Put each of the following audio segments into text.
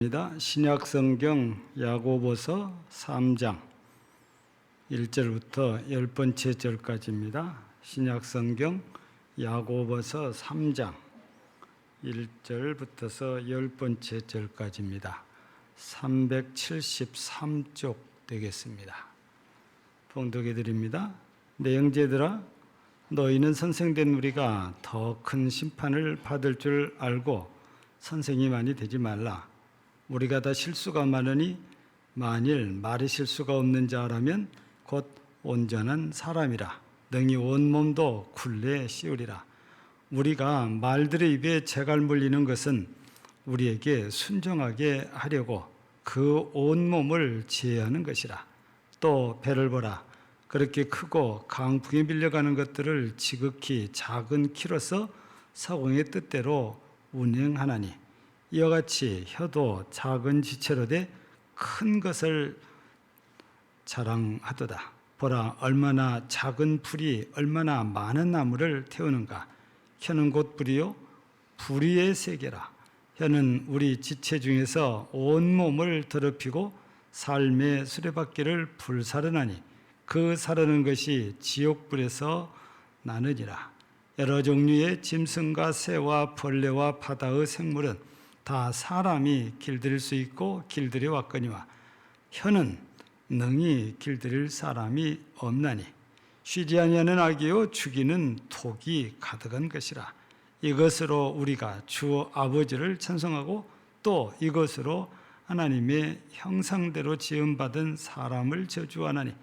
신약성경 야고보서 3장 1절부터 10번째 절까지입니다. 신약성경 야고보서 3장 1절부터서 10번째 절까지입니다. 373쪽 되겠습니다. 봉독해 드립니다. 내 형제들아, 너희는 선생된 우리가 더 큰 심판을 받을 줄 알고 선생이 많이 되지 말라. 우리가 다 실수가 많으니 만일 말이 실수가 없는 자라면 곧 온전한 사람이라. 능히 온몸도 굴레 씌우리라. 우리가 말들의 입에 재갈 물리는 것은 우리에게 순종하게 하려고 그 온몸을 제어하는 것이라. 또 배를 보라. 그렇게 크고 강풍에 밀려가는 것들을 지극히 작은 키로서 사공의 뜻대로 운행하나니, 이와 같이 혀도 작은 지체로 돼 큰 것을 자랑하도다. 보라, 얼마나 작은 풀이 얼마나 많은 나무를 태우는가. 혀는 곧 불이요 불의의 세계라. 혀는 우리 지체 중에서 온몸을 더럽히고 삶의 수레바퀴를 불사르나니 그 사르는 것이 지옥불에서 나느니라. 여러 종류의 짐승과 새와 벌레와 바다의 생물은 다 사람이 길들일 수 있고 길들여 왔거니와 혀는 능히 길들일 사람이 없나니 쉬지 아니하는 악이요 죽이는 독이 가득한 것이라. 이것으로 우리가 주 아버지를 찬송하고 또 이것으로 하나님의 형상대로 지음받은 사람을 저주하나니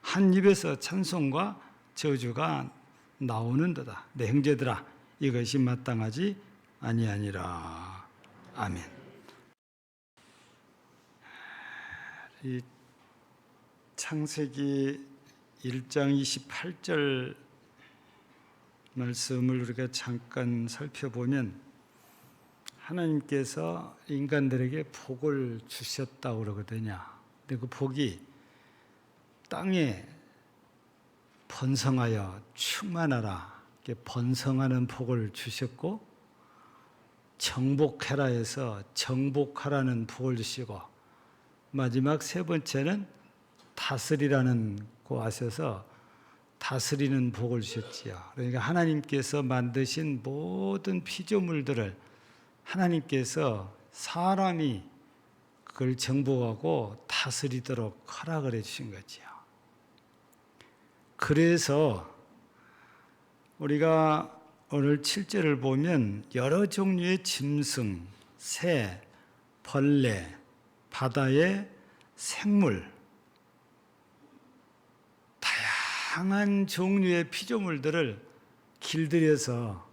한 입에서 찬송과 저주가 나오는도다. 내 형제들아, 이것이 마땅하지 아니하니라. 아멘. 이 창세기 1장 28절 말씀을 우리가 잠깐 살펴보면 하나님께서 인간들에게 복을 주셨다고 그러거든요. 근데 그 복이 땅에 번성하여 충만하라, 이렇게 번성하는 복을 주셨고, 정복해라 해서 정복하라는 복을 주시고, 마지막 세 번째는 다스리라는 곳에서 다스리는 복을 주셨지요. 그러니까 하나님께서 만드신 모든 피조물들을 하나님께서 사람이 그걸 정복하고 다스리도록 허락을 해주신 거지요. 그래서 우리가 오늘 7절을 보면 여러 종류의 짐승, 새, 벌레, 바다의 생물, 다양한 종류의 피조물들을 길들여서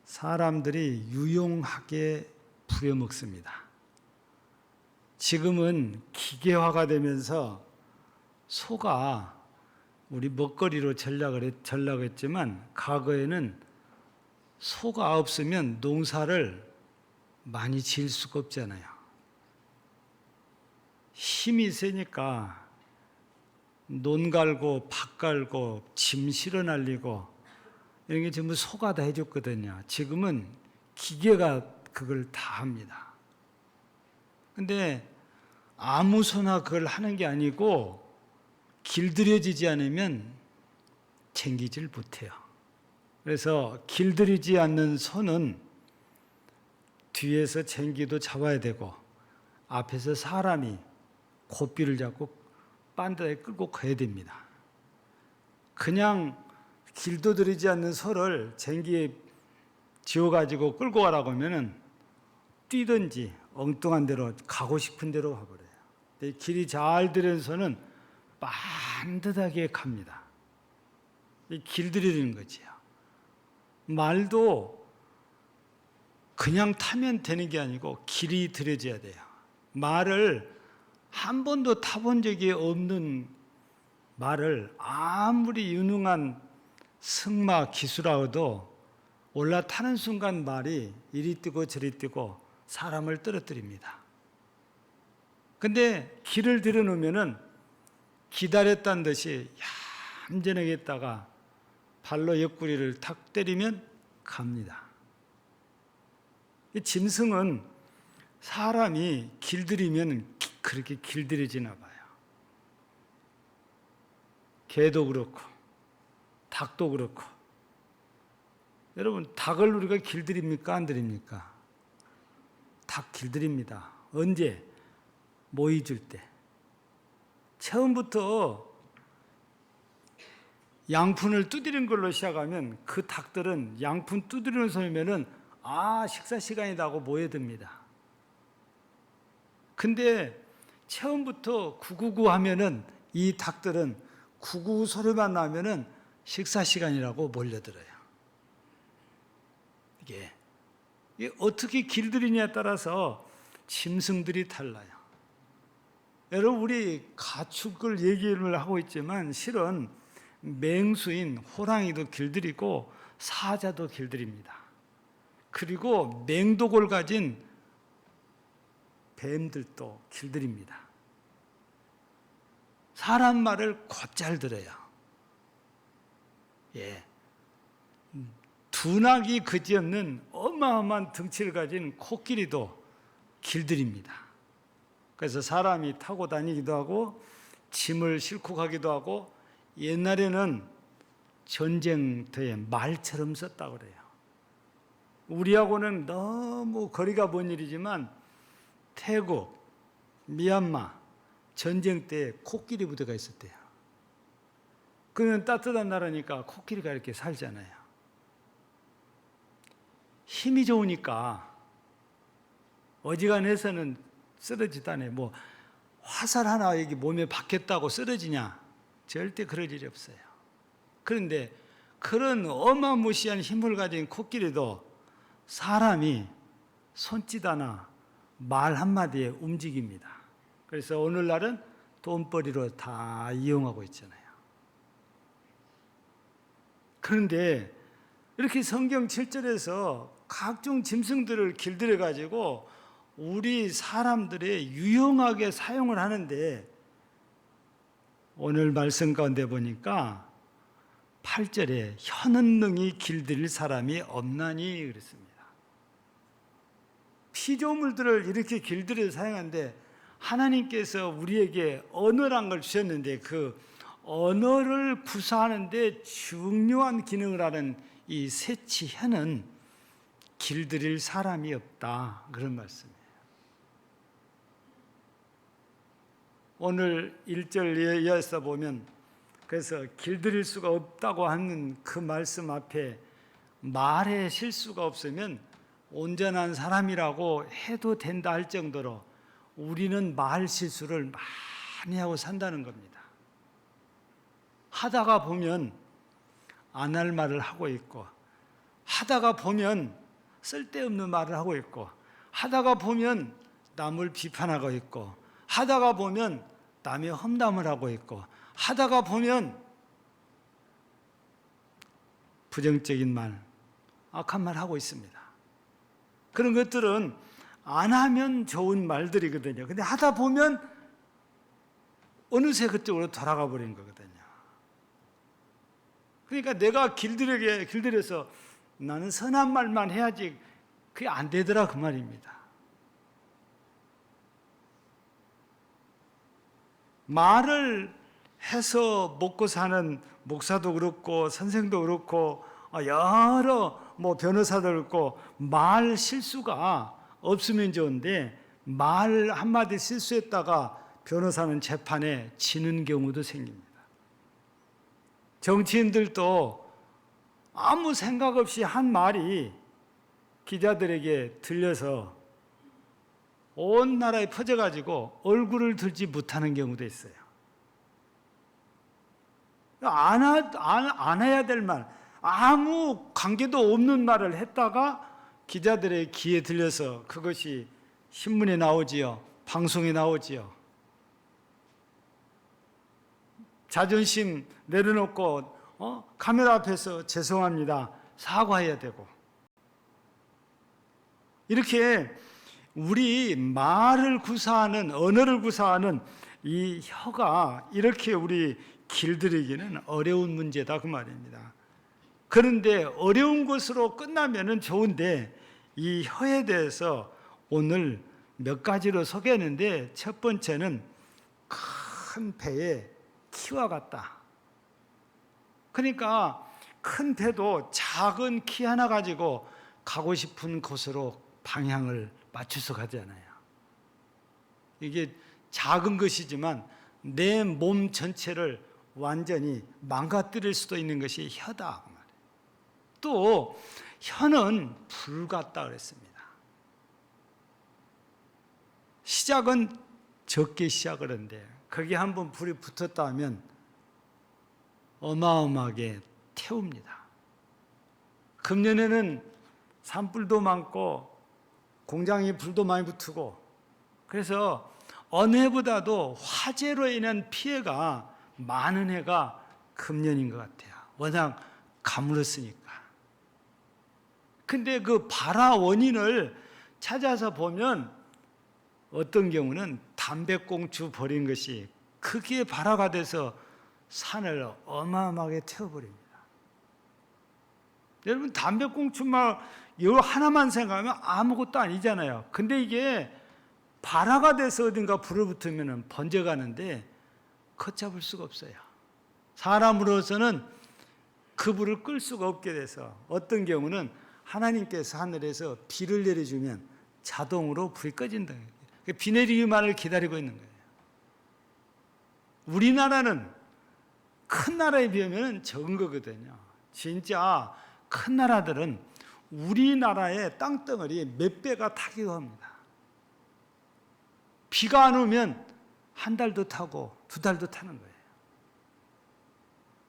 사람들이 유용하게 부려먹습니다. 지금은 기계화가 되면서 소가 우리 먹거리로 전락했지만 과거에는 소가 없으면 농사를 많이 지을 수가 없잖아요. 힘이 세니까 논 갈고 밭 갈고 짐 실어 날리고 이런 게 전부 소가 다 해줬거든요. 지금은 기계가 그걸 다 합니다. 근데 아무 소나 그걸 하는 게 아니고 길들여지지 않으면 챙기질 못해요. 그래서 길들이지 않는 소는 뒤에서 쟁기도 잡아야 되고 앞에서 사람이 고삐를 잡고 빤듯하게 끌고 가야 됩니다. 그냥 길도 들이지 않는 소를 쟁기에 지어가지고 끌고 가라고 하면은 뛰든지 엉뚱한 데로 가고 싶은 데로 가버려요. 길이 잘 들여진 소는 빤듯하게 갑니다. 길들이는 거지요. 말도 그냥 타면 되는 게 아니고 길이 들여져야 돼요. 말을 한 번도 타본 적이 없는 말을 아무리 유능한 승마 기수라도 올라타는 순간 말이 이리 뛰고 저리 뛰고 사람을 떨어뜨립니다. 근데 길을 들여놓으면은 기다렸다는 듯이 얌전하게 있다가 발로 옆구리를 탁 때리면 갑니다. 짐승은 사람이 길들이면 그렇게 길들여지나 봐요. 개도 그렇고 닭도 그렇고. 여러분, 닭을 우리가 길들입니까? 안 들입니까? 닭 길들입니다. 언제? 모이 줄 때. 처음부터 양푼을 두드리는 걸로 시작하면 그 닭들은 양푼 두드리는 소리면은 식사 시간이다 하고 모여듭니다. 근데 처음부터 구구구 하면은 이 닭들은 구구 소리만 나면은 식사 시간이라고 몰려들어요. 이게 어떻게 길들이냐에 따라서 짐승들이 달라요. 여러분, 우리 가축을 얘기를 하고 있지만 실은 맹수인 호랑이도 길들이고 사자도 길들입니다. 그리고 맹독을 가진 뱀들도 길들입니다. 사람 말을 곧잘 들어요. 둔하기 그지없는 어마어마한 덩치를 가진 코끼리도 길들입니다. 그래서 사람이 타고 다니기도 하고 짐을 싣고 가기도 하고, 옛날에는 전쟁터에 말처럼 썼다고 그래요. 우리하고는 너무 거리가 먼 일이지만 태국, 미얀마 전쟁 때 코끼리 부대가 있었대요. 그는 따뜻한 나라니까 코끼리가 이렇게 살잖아요. 힘이 좋으니까 어지간해서는 쓰러지다네. 화살 하나 여기 몸에 박혔다고 쓰러지냐? 절대 그럴 일이 없어요. 그런데 그런 어마무시한 힘을 가진 코끼리도 사람이 손짓 하나, 말 한마디에 움직입니다. 그래서 오늘날은 돈벌이로 다 이용하고 있잖아요. 그런데 이렇게 성경 7절에서 각종 짐승들을 길들여 가지고 우리 사람들의 유용하게 사용을 하는데, 오늘 말씀 가운데 보니까 8절에 혀는 능히 길들일 사람이 없나니 그랬습니다. 피조물들을 이렇게 길들여 사용하는데 하나님께서 우리에게 언어란 걸 주셨는데 그 언어를 구사하는 데 중요한 기능을 하는 이 새치 혀는 길들일 사람이 없다, 그런 말씀이에요. 오늘 1절 이하에서 보면, 그래서 길들일 수가 없다고 하는 그 말씀 앞에 말에 실수가 없으면 온전한 사람이라고 해도 된다 할 정도로 우리는 말 실수를 많이 하고 산다는 겁니다. 하다가 보면 안 할 말을 하고 있고, 하다가 보면 쓸데없는 말을 하고 있고, 하다가 보면 남을 비판하고 있고, 하다가 보면 남의 험담을 하고 있고, 하다가 보면 부정적인 말, 악한 말 하고 있습니다. 그런 것들은 안 하면 좋은 말들이거든요. 근데 하다 보면 어느새 그쪽으로 돌아가 버린 거거든요. 그러니까 내가 길들여서 나는 선한 말만 해야지, 그게 안 되더라 그 말입니다. 말을 해서 먹고 사는 목사도 그렇고 선생도 그렇고 여러 변호사도 그렇고 말 실수가 없으면 좋은데, 말 한마디 실수했다가 변호사는 재판에 지는 경우도 생깁니다. 정치인들도 아무 생각 없이 한 말이 기자들에게 들려서 온 나라에 퍼져가지고 얼굴을 들지 못하는 경우도 있어요. 안 해야 될 말, 아무 관계도 없는 말을 했다가 기자들의 귀에 들려서 그것이 신문에 나오지요, 방송에 나오지요. 자존심 내려놓고 카메라 앞에서 죄송합니다, 사과해야 되고, 이렇게 우리 말을 구사하는, 언어를 구사하는 이 혀가 이렇게 우리 길들이기는 어려운 문제다 그 말입니다. 그런데 어려운 것으로 끝나면은 좋은데, 이 혀에 대해서 오늘 몇 가지로 소개했는데 첫 번째는 큰 배에 키와 같다. 그러니까 큰 배도 작은 키 하나 가지고 가고 싶은 곳으로 방향을 맞춰서 가잖아요. 이게 작은 것이지만 내 몸 전체를 완전히 망가뜨릴 수도 있는 것이 혀다. 또 혀는 불 같다 그랬습니다. 시작은 적게 시작을 하는데 거기에 한번 불이 붙었다 하면 어마어마하게 태웁니다. 금년에는 산불도 많고 공장에 불도 많이 붙고 그래서 어느 해보다도 화재로 인한 피해가 많은 해가 금년인 것 같아요. 워낙 가물었으니까. 근데 그 발화 원인을 찾아서 보면 어떤 경우는 담배꽁초 버린 것이 크게 발화가 돼서 산을 어마어마하게 태워버립니다. 여러분 담배꽁초만 이거 하나만 생각하면 아무것도 아니잖아요. 근데 이게 발화가 돼서 어딘가 불을 붙으면 번져가는데 걷잡을 수가 없어요. 사람으로서는 그 불을 끌 수가 없게 돼서 어떤 경우는 하나님께서 하늘에서 비를 내려주면 자동으로 불이 꺼진다. 비 내리기만을 기다리고 있는 거예요. 우리나라는 큰 나라에 비하면 적은 거거든요. 진짜 큰 나라들은 우리나라의 땅덩어리 몇 배가 타기도 합니다. 비가 안 오면 한 달도 타고 두 달도 타는 거예요.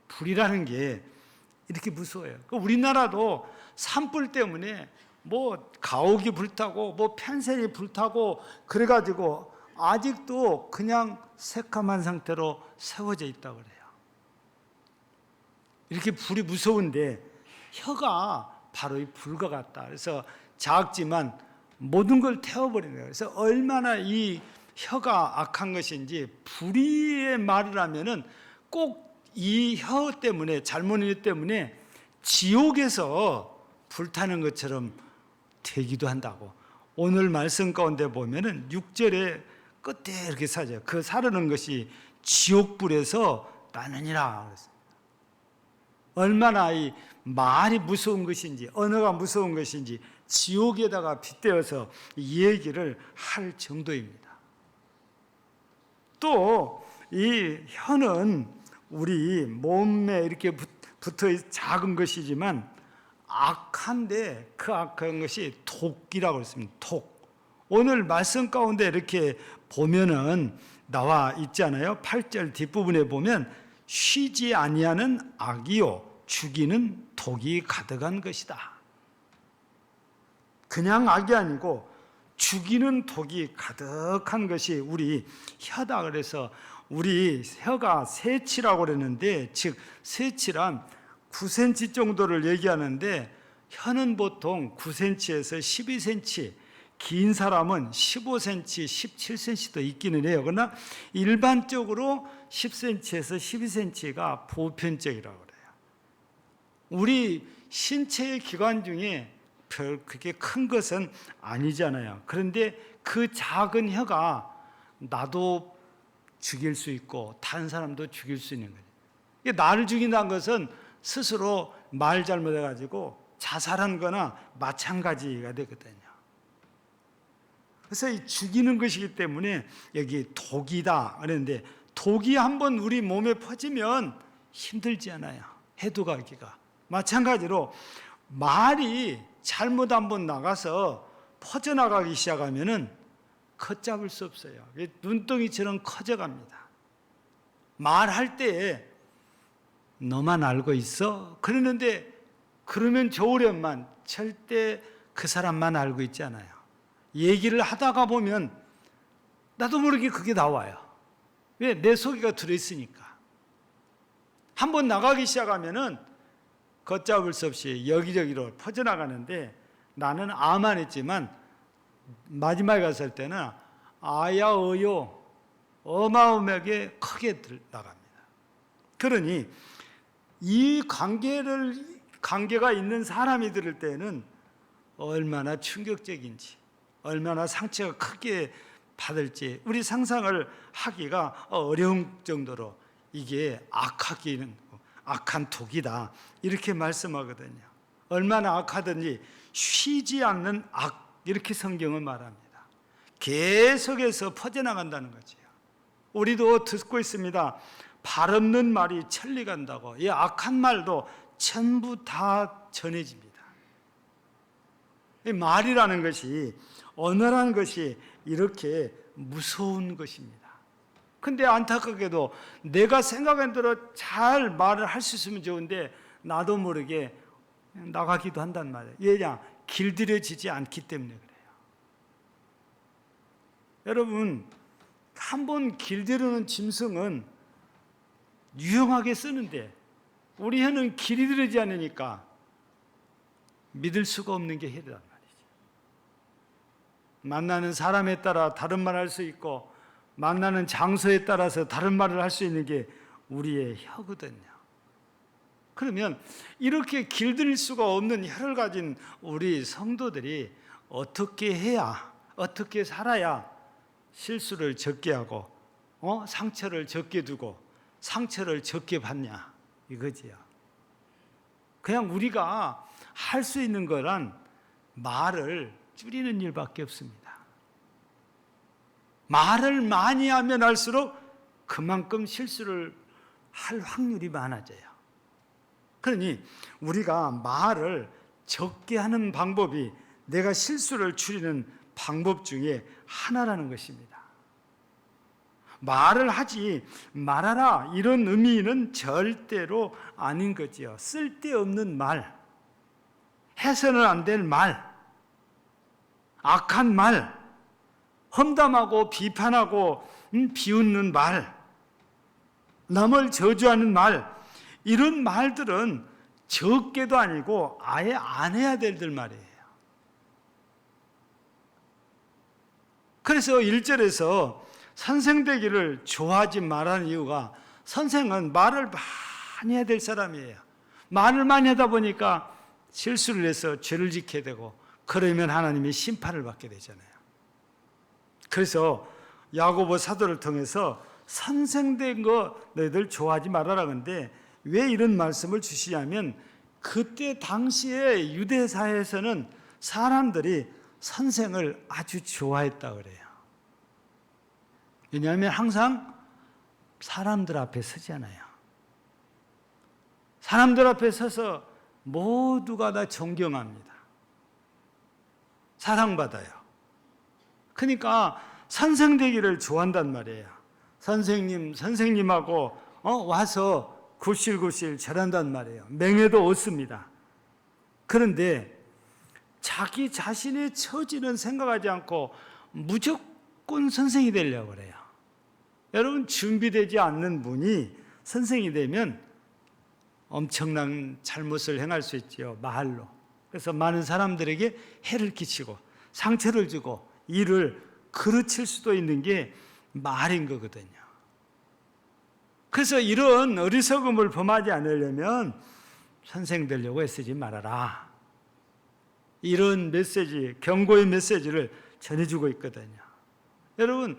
불이라는 게 이렇게 무서워요. 우리나라도 산불 때문에 뭐 가옥이 불타고 뭐 펜션이 불타고 그래가지고 아직도 그냥 새카만 상태로 세워져 있다고 그래요. 이렇게 불이 무서운데 혀가 바로 이 불과 같다. 그래서 작지만 모든 걸 태워버리는 거예요. 그래서 얼마나 이 혀가 악한 것인지 불의의 말을 하면은 꼭 이 혀 때문에 잘못 일 때문에 지옥에서 불타는 것처럼 되기도 한다고. 오늘 말씀 가운데 보면은 6절에 끝에 이렇게 사죠. 그 사르는 것이 지옥불에서 나느니라 그랬습니다. 얼마나 이 말이 무서운 것인지 언어가 무서운 것인지 지옥에다가 빗대어서 이 얘기를 할 정도입니다. 또 이 혀는 우리 몸에 이렇게 붙어 작은 것이지만 악한데 그 악한 것이 독이라고 했습니다. 독. 오늘 말씀 가운데 이렇게 보면은 나와 있잖아요. 8절 뒷부분에 보면 쉬지 아니하는 악이요 죽이는 독이 가득한 것이다. 그냥 악이 아니고 죽이는 독이 가득한 것이 우리 혀다. 그래서 우리 혀가 세치라고 그랬는데 즉 세치란 9cm 정도를 얘기하는데 혀는 보통 9cm에서 12cm, 긴 사람은 15cm, 17cm도 있기는 해요. 그러나 일반적으로 10cm에서 12cm가 보편적이라고 그래요. 우리 신체의 기관 중에 별 그렇게 큰 것은 아니잖아요. 그런데 그 작은 혀가 나도 죽일 수 있고 다른 사람도 죽일 수 있는 거예요. 나를 죽인다는 것은 스스로 말 잘못해가지고 자살한 거나 마찬가지가 되거든요. 그래서 이 죽이는 것이기 때문에 여기 독이다 그랬는데 독이 한번 우리 몸에 퍼지면 힘들지 않아요. 해독하기가. 마찬가지로 말이 잘못 한번 나가서 퍼져나가기 시작하면은 걷잡을 수 없어요. 눈덩이처럼 커져갑니다. 말할 때 너만 알고 있어? 그러는데 그러면 좋으련만 절대 그 사람만 알고 있지 않아요. 얘기를 하다가 보면 나도 모르게 그게 나와요. 왜? 내 속이가 들어있으니까. 한번 나가기 시작하면은 걷잡을 수 없이 여기저기로 퍼져나가는데 나는 아만 했지만 마지막에 갔을 때는 아야 어요 어마어마하게 크게 나갑니다. 그러니 이 관계가 있는 사람이 들을 때는 얼마나 충격적인지 얼마나 상처가 크게 받을지 우리 상상을 하기가 어려운 정도로 이게 악한 독이다 이렇게 말씀하거든요. 얼마나 악하든지 쉬지 않는 악 이렇게 성경은 말합니다. 계속해서 퍼져나간다는 거지요. 우리도 듣고 있습니다. 발 없는 말이 천리 간다고. 이 악한 말도 전부 다 전해집니다. 이 말이라는 것이, 언어라는 것이 이렇게 무서운 것입니다. 근데 안타깝게도 내가 생각한 대로 잘 말을 할 수 있으면 좋은데 나도 모르게 나가기도 한단 말이에요. 왜냐? 길들여지지 않기 때문에 그래요. 여러분, 한번 길들이는 짐승은 유용하게 쓰는데 우리 혀는 길들여지지 않으니까 믿을 수가 없는 게 혀란 말이죠. 만나는 사람에 따라 다른 말을 할 수 있고 만나는 장소에 따라서 다른 말을 할 수 있는 게 우리의 혀거든요. 그러면 이렇게 길들일 수가 없는 혀를 가진 우리 성도들이 어떻게 해야, 어떻게 살아야 실수를 적게 하고 상처를 적게 두고 상처를 적게 받냐 이거지요. 그냥 우리가 할 수 있는 거란 말을 줄이는 일밖에 없습니다. 말을 많이 하면 할수록 그만큼 실수를 할 확률이 많아져요. 그러니 우리가 말을 적게 하는 방법이 내가 실수를 줄이는 방법 중에 하나라는 것입니다. 말을 하지 말아라 이런 의미는 절대로 아닌 거지요. 쓸데없는 말, 해서는 안 될 말, 악한 말, 험담하고 비판하고 비웃는 말, 남을 저주하는 말, 이런 말들은 적게도 아니고 아예 안 해야 될 말이에요. 그래서 1절에서 선생 되기를 좋아하지 말라는 이유가 선생은 말을 많이 해야 될 사람이에요. 말을 많이 하다 보니까 실수를 해서 죄를 짓게 되고 그러면 하나님이 심판을 받게 되잖아요. 그래서 야고보 사도를 통해서 선생된 거 너희들 좋아하지 말아라. 근데 왜 이런 말씀을 주시냐면 그때 당시에 유대 사회에서는 사람들이 선생을 아주 좋아했다 그래요. 왜냐하면 항상 사람들 앞에 서잖아요. 사람들 앞에 서서 모두가 다 존경합니다. 사랑받아요. 그러니까 선생 되기를 좋아한단 말이에요. 선생님하고 와서 굿실굿실 잘한단 말이에요. 맹해도 얻습니다. 그런데 자기 자신의 처지는 생각하지 않고 무조건 선생이 되려고 그래요. 여러분, 준비되지 않는 분이 선생이 되면 엄청난 잘못을 행할 수 있지요. 말로. 그래서 많은 사람들에게 해를 끼치고 상처를 주고 일을 그르칠 수도 있는 게 말인 거거든요. 그래서 이런 어리석음을 범하지 않으려면 선생 되려고 애쓰지 말아라. 이런 메시지, 경고의 메시지를 전해주고 있거든요. 여러분,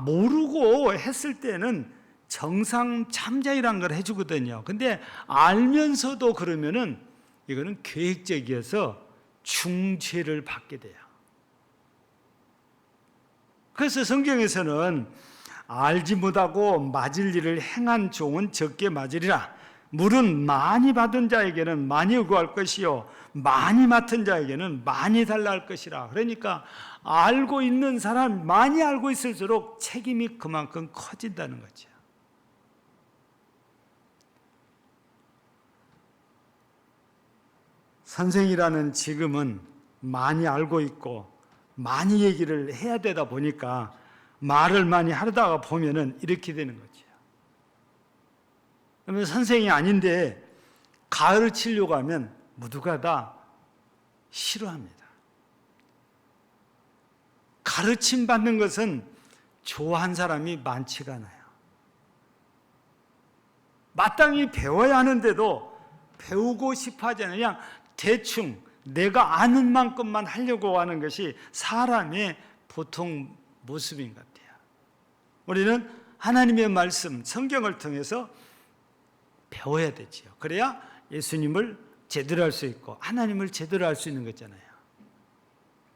모르고 했을 때는 정상 참작이라는 걸 해주거든요. 근데 알면서도 그러면은 이거는 계획적이어서 중죄를 받게 돼요. 그래서 성경에서는 알지 못하고 맞을 일을 행한 종은 적게 맞으리라. 물은 많이 받은 자에게는 많이 요구할 것이요 많이 맡은 자에게는 많이 달라 할 것이라. 그러니까 알고 있는 사람, 많이 알고 있을수록 책임이 그만큼 커진다는 거죠. 선생이라는 지금은 많이 알고 있고 많이 얘기를 해야 되다 보니까 말을 많이 하다가 보면은 이렇게 되는 거죠. 그러면 선생이 아닌데 가르치려고 하면 모두가 다 싫어합니다. 가르침 받는 것은 좋아하는 사람이 많지가 않아요. 마땅히 배워야 하는데도 배우고 싶어 하지 않아요. 그냥 대충 내가 아는 만큼만 하려고 하는 것이 사람의 보통 모습인 것 같아요. 우리는 하나님의 말씀, 성경을 통해서 배워야 되지요. 그래야 예수님을 제대로 할 수 있고 하나님을 제대로 알 수 있는 거잖아요.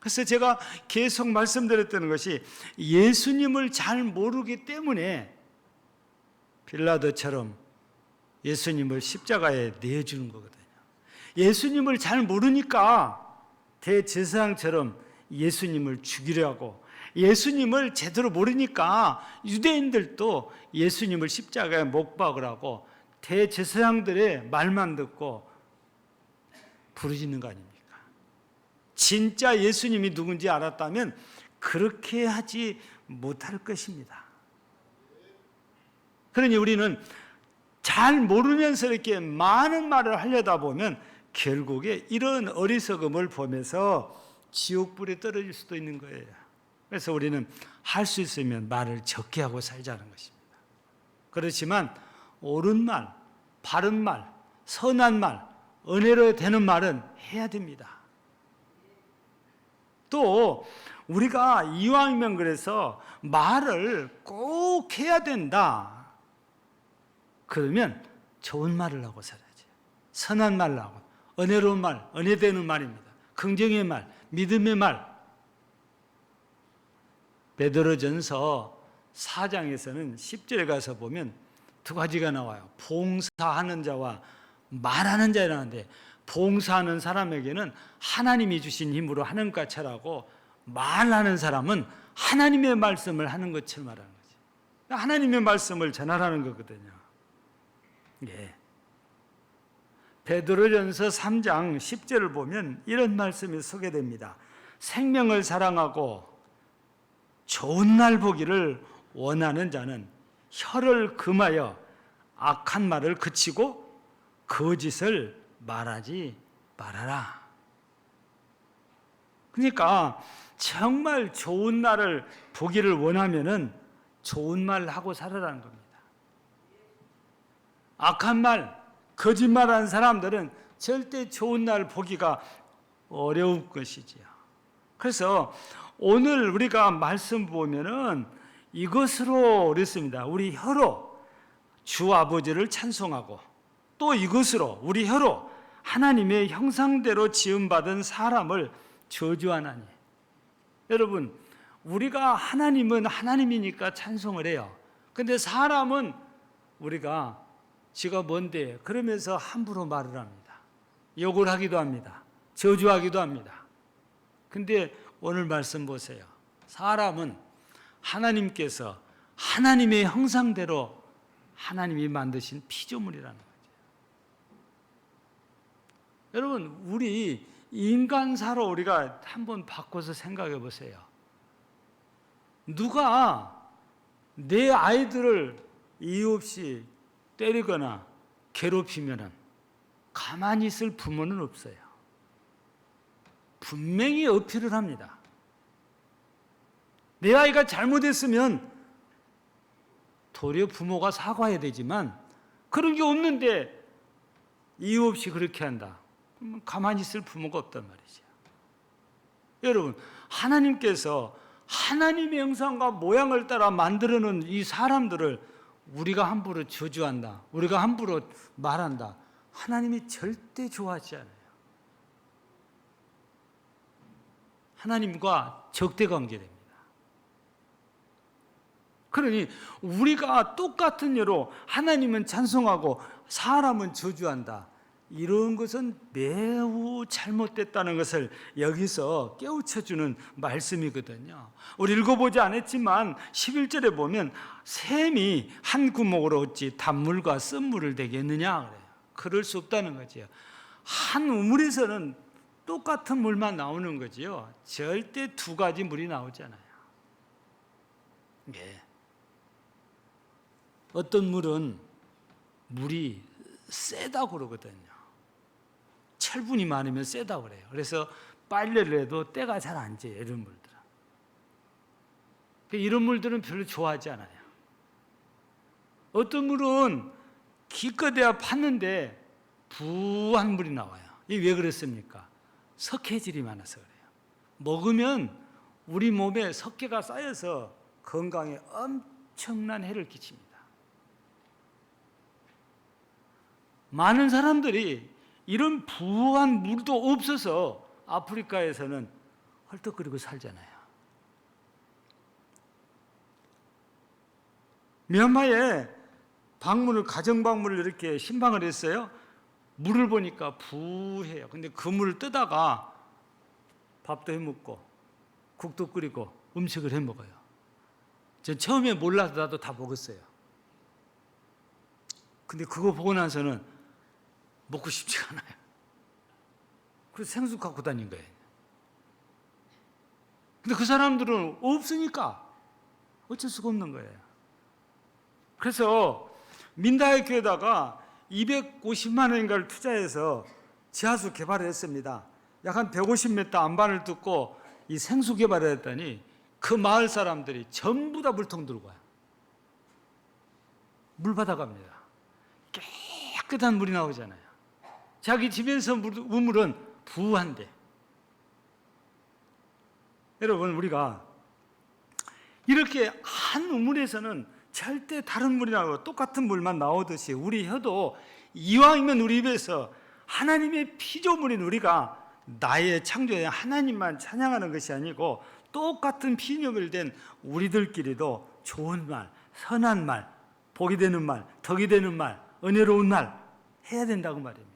그래서 제가 계속 말씀드렸던 것이 예수님을 잘 모르기 때문에 빌라도처럼 예수님을 십자가에 내주는 거거든요. 예수님을 잘 모르니까 대제사장처럼 예수님을 죽이려 하고, 예수님을 제대로 모르니까 유대인들도 예수님을 십자가에 못 박으라고 대제사장들의 말만 듣고 부르짖는 거 아닙니까? 진짜 예수님이 누군지 알았다면 그렇게 하지 못할 것입니다. 그러니 우리는 잘 모르면서 이렇게 많은 말을 하려다 보면 결국에 이런 어리석음을 보면서 지옥불에 떨어질 수도 있는 거예요. 그래서 우리는 할 수 있으면 말을 적게 하고 살자는 것입니다. 그렇지만 옳은 말, 바른 말, 선한 말, 은혜로 되는 말은 해야 됩니다. 또 우리가 이왕이면 그래서 말을 꼭 해야 된다. 그러면 좋은 말을 하고 살아야지. 선한 말을 하고, 은혜로운 말, 은혜되는 말입니다. 긍정의 말, 믿음의 말. 베드로전서 4장에서는 10절에 가서 보면 두 가지가 나와요. 봉사하는 자와 말하는 자라는데, 봉사하는 사람에게는 하나님이 주신 힘으로 하는 것 잘하고, 말하는 사람은 하나님의 말씀을 하는 것처럼 말하는 거지. 하나님의 말씀을 전하라는 거거든요. 예. 베드로전서 3장 10절을 보면 이런 말씀이 소개됩니다. 생명을 사랑하고 좋은 날 보기를 원하는 자는 혀를 금하여 악한 말을 그치고 거짓을 말하지 말아라. 그러니까 정말 좋은 날을 보기를 원하면은 좋은 말 하고 살아라는 겁니다. 악한 말, 거짓말하는 사람들은 절대 좋은 날 보기가 어려울 것이지요. 그래서 오늘 우리가 말씀 보면은 이것으로 그랬습니다. 우리 혀로 주 아버지를 찬송하고, 또 이것으로 우리 혀로 하나님의 형상대로 지음받은 사람을 저주하나니. 여러분, 우리가 하나님은 하나님이니까 찬송을 해요. 근데 사람은 우리가 지가 뭔데 그러면서 함부로 말을 합니다. 욕을 하기도 합니다. 저주하기도 합니다. 근데 오늘 말씀 보세요. 사람은 하나님께서 하나님의 형상대로 하나님이 만드신 피조물이라는 거죠. 여러분, 우리 인간사로 우리가 한번 바꿔서 생각해 보세요. 누가 내 아이들을 이유 없이 때리거나 괴롭히면 가만히 있을 부모는 없어요. 분명히 어필을 합니다. 내 아이가 잘못했으면 도리어 부모가 사과해야 되지만 그런 게 없는데 이유 없이 그렇게 한다. 그러면 가만히 있을 부모가 없단 말이죠. 여러분, 하나님께서 하나님의 형상과 모양을 따라 만들어 놓은 이 사람들을 우리가 함부로 저주한다, 우리가 함부로 말한다, 하나님이 절대 좋아하지 않아요. 하나님과 적대관계됩니다. 그러니 우리가 똑같은 예로 하나님은 찬송하고 사람은 저주한다, 이런 것은 매우 잘못됐다는 것을 여기서 깨우쳐주는 말씀이거든요. 우리 읽어보지 않았지만 11절에 보면 샘이 한 구멍으로 어찌 단물과 쓴물을 되겠느냐 그래요. 그럴 수 없다는 거지요. 한 우물에서는 똑같은 물만 나오는 거지요. 절대 두 가지 물이 나오잖아요. 예. 어떤 물은 물이 세다고 그러거든요. 철분이 많으면 세다고 그래요. 그래서 빨래를 해도 때가 잘 안 져요, 이런 물들은. 이런 물들은 별로 좋아하지 않아요. 어떤 물은 기껏해야 팠는데 부한 물이 나와요. 이게 왜 그랬습니까? 석회질이 많아서 그래요. 먹으면 우리 몸에 석회가 쌓여서 건강에 엄청난 해를 끼칩니다. 많은 사람들이 이런 부유한 물도 없어서 아프리카에서는 헐떡거리고 살잖아요. 미얀마에 가정 방문을 이렇게 신방을 했어요. 물을 보니까 부해요. 근데 그 물을 뜨다가 밥도 해 먹고 국도 끓이고 음식을 해 먹어요. 전 처음에 몰라서 나도 다 먹었어요. 근데 그거 보고 나서는 먹고 싶지가 않아요. 그래서 생수 갖고 다닌 거예요. 근데 그 사람들은 없으니까 어쩔 수가 없는 거예요. 그래서 민다의 교회에다가 250만 원인가를 투자해서 지하수 개발을 했습니다. 약 한 150m 안반을 뚫고 이 생수 개발을 했더니 그 마을 사람들이 전부 다 물통 들고 와요. 물 받아갑니다. 깨끗한 물이 나오잖아요. 자기 집에서 우물은 부한데. 여러분, 우리가 이렇게 한 우물에서는 절대 다른 물이 나오고 똑같은 물만 나오듯이 우리 혀도 이왕이면 우리 입에서 하나님의 피조물인 우리가 나의 창조의 하나님만 찬양하는 것이 아니고 똑같은 피조물이 된 우리들끼리도 좋은 말, 선한 말, 복이 되는 말, 덕이 되는 말, 은혜로운 말 해야 된다고 말입니다.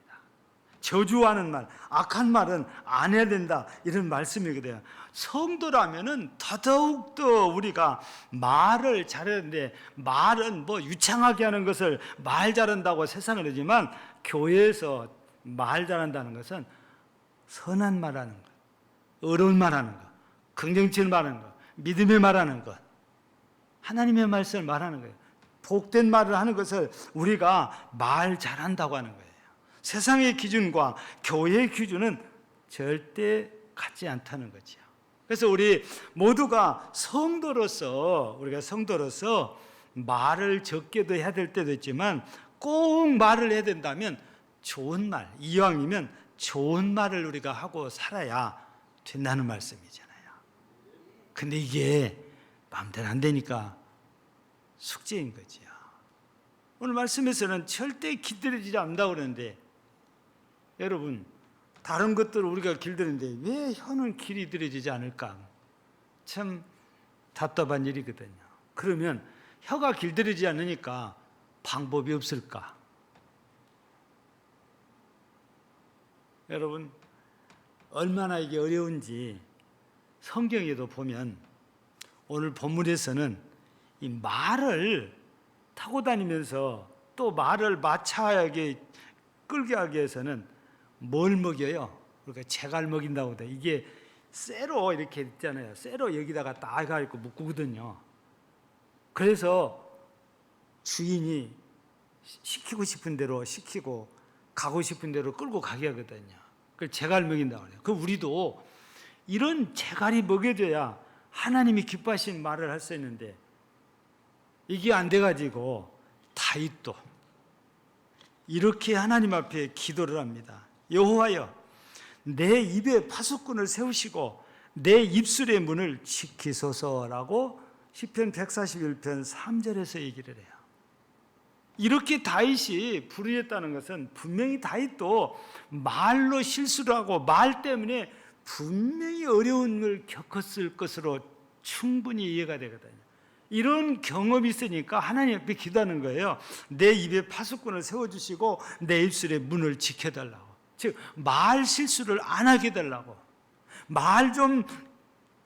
저주하는 말, 악한 말은 안 해야 된다, 이런 말씀이거든요. 성도라면은 더더욱더 우리가 말을 잘해야 되는데, 말은 뭐 유창하게 하는 것을 말 잘한다고 세상을 하지만 교회에서 말 잘한다는 것은 선한 말하는 것, 어려운 말하는 것, 긍정적인 말하는 것, 믿음의 말하는 것, 하나님의 말씀을 말하는 거예요. 복된 말을 하는 것을 우리가 말 잘한다고 하는 거예요. 세상의 기준과 교회의 기준은 절대 같지 않다는 거죠. 그래서 우리 모두가 우리가 성도로서 말을 적게도 해야 될 때도 있지만 꼭 말을 해야 된다면 좋은 말, 이왕이면 좋은 말을 우리가 하고 살아야 된다는 말씀이잖아요. 근데 이게 마음대로 안 되니까 숙제인 거죠. 오늘 말씀에서는 절대 길들여지지 않는다고 그러는데, 여러분, 다른 것들을 우리가 길들이는데 왜 혀는 길이 들여지지 않을까? 참 답답한 일이거든요. 그러면 혀가 길들여지지 않으니까 방법이 없을까? 여러분, 얼마나 이게 어려운지 성경에도 보면 오늘 본문에서는 이 말을 타고 다니면서 또 말을 마차하게 끌게 하기 위해서는 뭘 먹여요? 그러니까 재갈 먹인다고 돼. 이게 쇠로 이렇게 있잖아요. 쇠로 여기다가 딱 해가지고 묶거든요. 그래서 주인이 시키고 싶은 대로 시키고 가고 싶은 대로 끌고 가게 하거든요. 그걸 재갈 먹인다고 해요. 그 우리도 이런 재갈이 먹여줘야 하나님이 기뻐하시는 말을 할 수 있는데, 이게 안 돼가지고 다윗도 이렇게 하나님 앞에 기도를 합니다. 여호와여, 내 입에 파수꾼을 세우시고 내 입술의 문을 지키소서라고 시편 141편 3절에서 얘기를 해요. 이렇게 다윗이 부르짖었다는 것은 분명히 다윗도 말로 실수를 하고 말 때문에 분명히 어려움을 겪었을 것으로 충분히 이해가 되거든요. 이런 경험이 있으니까 하나님 앞에 기도하는 거예요. 내 입에 파수꾼을 세워주시고 내 입술의 문을 지켜달라고. 즉, 말 실수를 안 하게 해달라고, 말 좀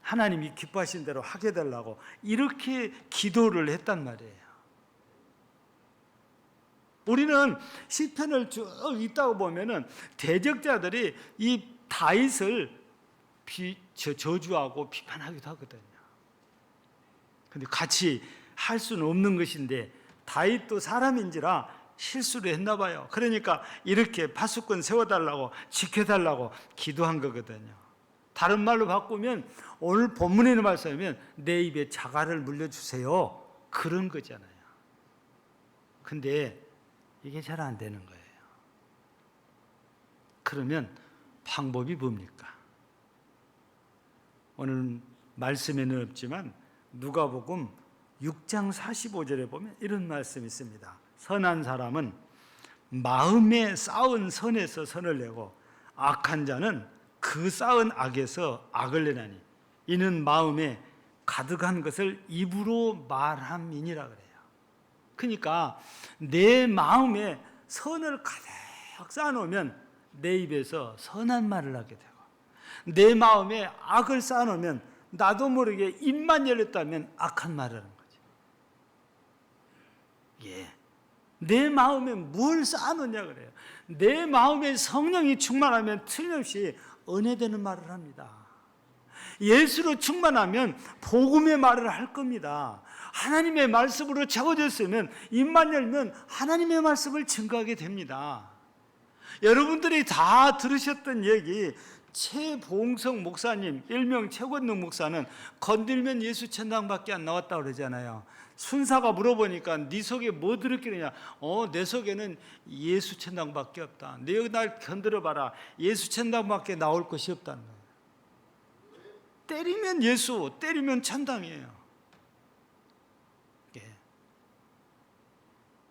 하나님이 기뻐하신 대로 하게 해달라고, 이렇게 기도를 했단 말이에요. 우리는 시편을 쭉 읽다 보면은 대적자들이 이 다윗을 저주하고 비판하기도 하거든요. 근데 같이 할 수는 없는 것인데 다윗도 사람인지라 실수를 했나 봐요. 그러니까 이렇게 파수꾼 세워달라고, 지켜달라고 기도한 거거든요. 다른 말로 바꾸면 오늘 본문에 있는 말씀이면 내 입에 자갈을 물려주세요, 그런 거잖아요. 근데 이게 잘 안 되는 거예요. 그러면 방법이 뭡니까? 오늘 말씀에는 없지만 누가복음 6장 45절에 보면 이런 말씀이 있습니다. 선한 사람은 마음에 쌓은 선에서 선을 내고 악한 자는 그 쌓은 악에서 악을 내나니 이는 마음에 가득한 것을 입으로 말함이니라 그래요. 그러니까 내 마음에 선을 가득 쌓아놓으면 내 입에서 선한 말을 하게 되고, 내 마음에 악을 쌓아놓으면 나도 모르게 입만 열렸다면 악한 말을 하는 거죠. 예. 내 마음에 뭘 쌓아놓냐 그래요. 내 마음에 성령이 충만하면 틀림없이 은혜되는 말을 합니다. 예수로 충만하면 복음의 말을 할 겁니다. 하나님의 말씀으로 채워졌으면 입만 열면 하나님의 말씀을 증거하게 됩니다. 여러분들이 다 들으셨던 얘기, 최봉성 목사님, 일명 최권능 목사는 건들면 예수 천당밖에 안 나왔다고 그러잖아요. 순사가 물어보니까 네 속에 뭐 들었겠느냐? 내 속에는 예수 천당밖에 없다. 네 날 건드려봐라. 예수 천당밖에 나올 것이 없다는 거예요. 때리면 예수, 때리면 천당이에요. 예.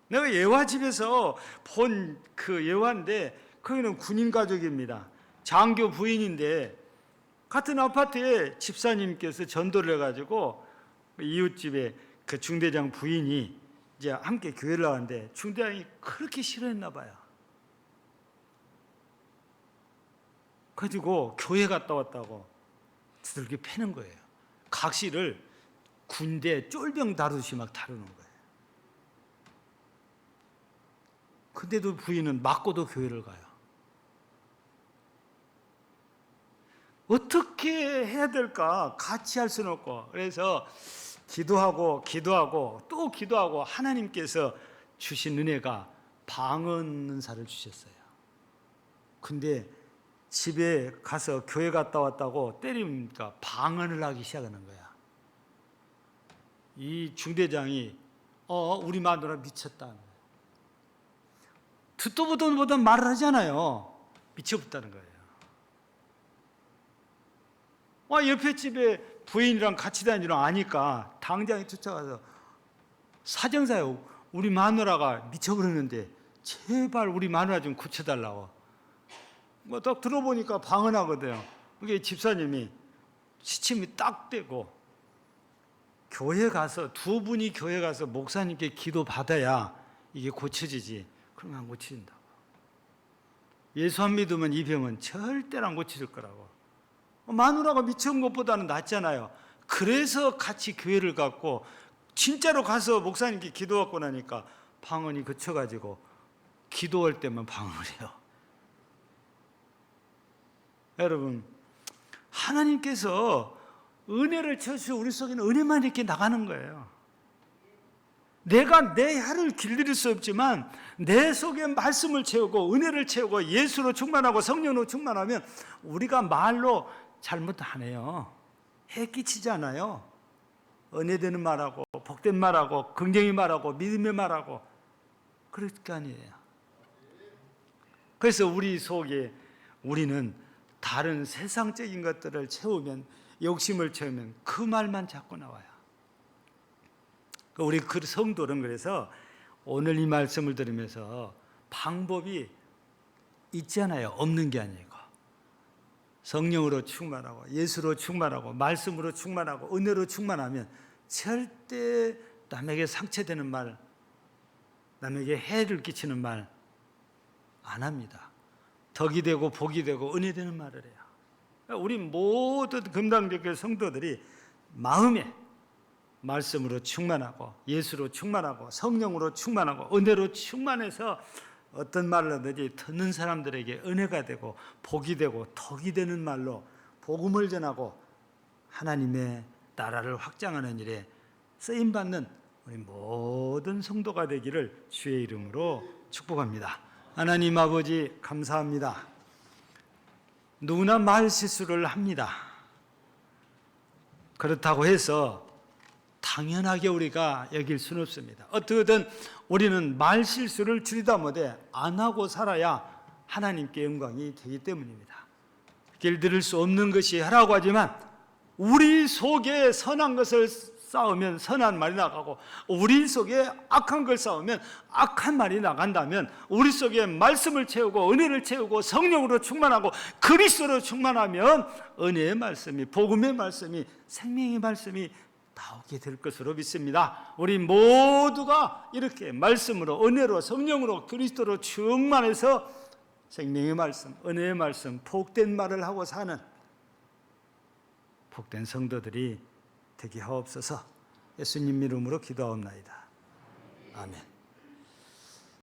내가 예화 집에서 본 그 예화인데 거기는 군인 가족입니다. 장교 부인인데 같은 아파트에 집사님께서 전도를 해가지고 이웃집에 그 중대장 부인이 이제 함께 교회를 나왔는데 중대장이 그렇게 싫어했나 봐요. 가지고 교회 갔다 왔다고 두들겨 패는 거예요. 각시를 군대 쫄병 다루듯이 막 다루는 거예요. 근데도 부인은 맞고도 교회를 가요. 어떻게 해야 될까? 같이 할 수는 없고, 그래서 기도하고 또 기도하고 하나님께서 주신 은혜가 방언 은사를 주셨어요. 근데 집에 가서 교회 갔다 왔다고 때리니까 방언을 하기 시작하는 거야. 이 중대장이 우리 마누라 미쳤다. 듣도 보도 말을 하잖아요. 미쳐버렸다는 거예요. 옆에 집에 부인이랑 같이 다니는 아니까 당장에 쫓아가서 사정사요. 우리 마누라가 미쳐버렸는데 제발 우리 마누라 좀 고쳐달라고. 딱 들어보니까 방언하거든요. 그게 집사님이 시침이 딱 되고 교회 가서 두 분이 교회 가서 목사님께 기도 받아야 이게 고쳐지지. 그러면 안 고쳐진다고. 예수 안 믿으면 이 병은 절대로 안 고쳐질 거라고. 마누라가 미쳐온 것보다는 낫잖아요. 그래서 같이 교회를 갔고 진짜로 가서 목사님께 기도받고 나니까 방언이 그쳐가지고 기도할 때만 방언을 해요. 여러분, 하나님께서 은혜를 채우시고 우리 속에는 은혜만 이렇게 나가는 거예요. 내가 내 혀를 길들일 수 없지만 내 속에 말씀을 채우고 은혜를 채우고 예수로 충만하고 성령으로 충만하면 우리가 말로 잘못 안 해요. 해 끼치지 않아요. 은혜되는 말하고 복된 말하고 긍정의 말하고 믿음의 말하고 그럴 게 아니에요. 그래서 우리 속에 우리는 다른 세상적인 것들을 채우면, 욕심을 채우면 그 말만 자꾸 나와요. 우리 그 성도는 그래서 오늘 이 말씀을 들으면서 방법이 있잖아요. 없는 게 아니고 성령으로 충만하고 예수로 충만하고 말씀으로 충만하고 은혜로 충만하면 절대 남에게 상처되는 말, 남에게 해를 끼치는 말 안 합니다. 덕이 되고 복이 되고 은혜 되는 말을 해요. 우리 모든 금강교회 성도들이 마음에 말씀으로 충만하고 예수로 충만하고 성령으로 충만하고 은혜로 충만해서 어떤 말을 하든지 듣는 사람들에게 은혜가 되고 복이 되고 덕이 되는 말로 복음을 전하고 하나님의 나라를 확장하는 일에 쓰임받는 우리 모든 성도가 되기를 주의 이름으로 축복합니다. 하나님 아버지 감사합니다. 누구나 말 실수를 합니다. 그렇다고 해서 당연하게 우리가 여길 수는 없습니다. 어떻게든 우리는 말 실수를 줄이다 못해 안 하고 살아야 하나님께 영광이 되기 때문입니다. 길들일 수 없는 것이 하라고 하지만 우리 속에 선한 것을 쌓으면 선한 말이 나가고 우리 속에 악한 걸 쌓으면 악한 말이 나간다면 우리 속에 말씀을 채우고 은혜를 채우고 성령으로 충만하고 그리스도로 충만하면 은혜의 말씀이, 복음의 말씀이, 생명의 말씀이 나오게 될 것으로 믿습니다. 우리 모두가 이렇게 말씀으로, 은혜로, 성령으로, 그리스도로 충만해서 생명의 말씀, 은혜의 말씀, 복된 말을 하고 사는 복된 성도들이 되게 하옵소서. 예수님 이름으로 기도하옵나이다. 아멘.